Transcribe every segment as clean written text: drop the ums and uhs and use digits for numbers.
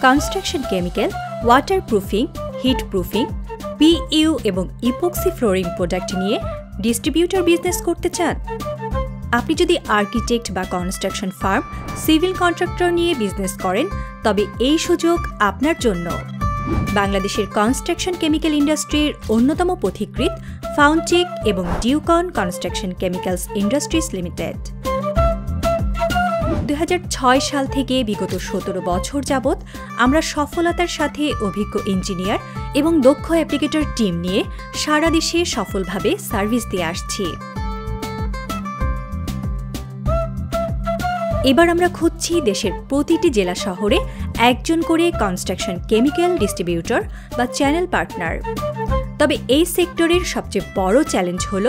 Construction chemical, waterproofing, hit proofing, PU এবং epoxy flooring product নিয়ে distributor business করতে চান? আপনি যদি আর্কিটেক্ট বা কনস্ট্রাকশন ফার্ম, সিভিল কন্ট্রাক্টর নিয়ে বিজনেস করেন, তবে এই সুযোগ আপনার জন্য। বাংলাদেশের কনস্ট্রাকশন কেমিক্যাল ইন্ডাস্ট্রির অন্যতম পথিকৃৎ ফাউন্টেক এবং ডিউকন কনস্ট্রাকশন কেমিক্যালস ইন্ডাস্ট্রিজ লিমিটেড। 2006 সাল থেকে বিগত 17 বছর যাবৎ আমরা সফলতার সাথে অভিজ্ঞ ইঞ্জিনিয়ার এবং দক্ষ অ্যাপ্লিকেটর টিম নিয়ে সারা দেশে সফলভাবে সার্ভিস দিয়ে আসছি। এবার আমরা খুঁজছি দেশের প্রতিটি জেলা শহরে একজন করে কনস্ট্রাকশন কেমিক্যাল ডিস্ট্রিবিউটর বা চ্যানেল পার্টনার। তবে এই সেক্টরের সবচেয়ে বড় চ্যালেঞ্জ হল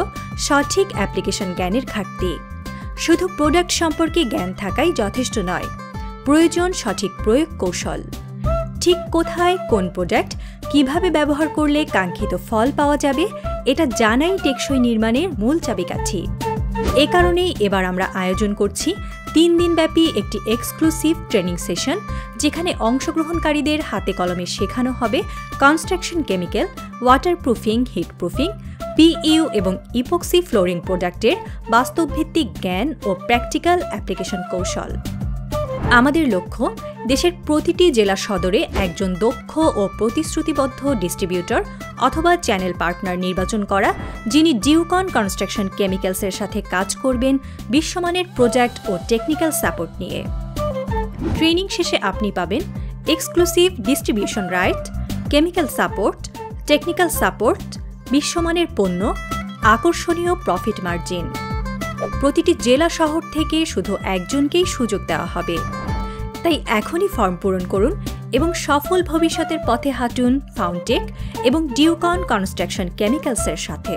সঠিক অ্যাপ্লিকেশন জ্ঞানের ঘাটতি। শুধু প্রোডাক্ট সম্পর্কে জ্ঞান থাকাই যথেষ্ট নয়, প্রয়োজন সঠিক প্রয়োগ কৌশল। ঠিক কোথায় কোন প্রোডাক্ট কিভাবে ব্যবহার করলে কাঙ্ক্ষিত ফল পাওয়া যাবে, এটা জানাই টেকসই নির্মাণের মূল চাবিকাঠি। এ কারণেই এবার আমরা আয়োজন করছি 3 দিনব্যাপী একটি এক্সক্লুসিভ ট্রেনিং সেশন, যেখানে অংশগ্রহণকারীদের হাতে কলমে শেখানো হবে construction chemical, waterproofing, hit proofing, PU এবং ইপক্সি ফ্লোরিং প্রোডাক্টের বাস্তবভিত্তিক জ্ঞান ও প্র্যাকটিক্যাল অ্যাপ্লিকেশন কৌশল। আমাদের লক্ষ্য দেশের প্রতিটি জেলা সদরে একজন দক্ষ ও প্রতিশ্রুতিবদ্ধ ডিস্ট্রিবিউটর অথবা চ্যানেল পার্টনার নির্বাচন করা, যিনি ডিউকন কনস্ট্রাকশন কেমিক্যালসের সাথে কাজ করবেন বিশ্বমানের প্রোডাক্ট ও টেকনিক্যাল সাপোর্ট নিয়ে। ট্রেনিং শেষে আপনি পাবেন exclusive distribution right, chemical support, technical support, বিশ্বমানের পণ্য, আকর্ষণীয় প্রফিট মার্জিন। প্রতিটি জেলা শহর থেকে শুধু একজনকেই সুযোগ দেওয়া হবে। তাই এখনই ফর্ম পূরণ করুন এবং সফল ভবিষ্যতের পথে হাঁটুন ফাউন্টেক এবং ডিউকন কনস্ট্রাকশন কেমিক্যালসের সাথে।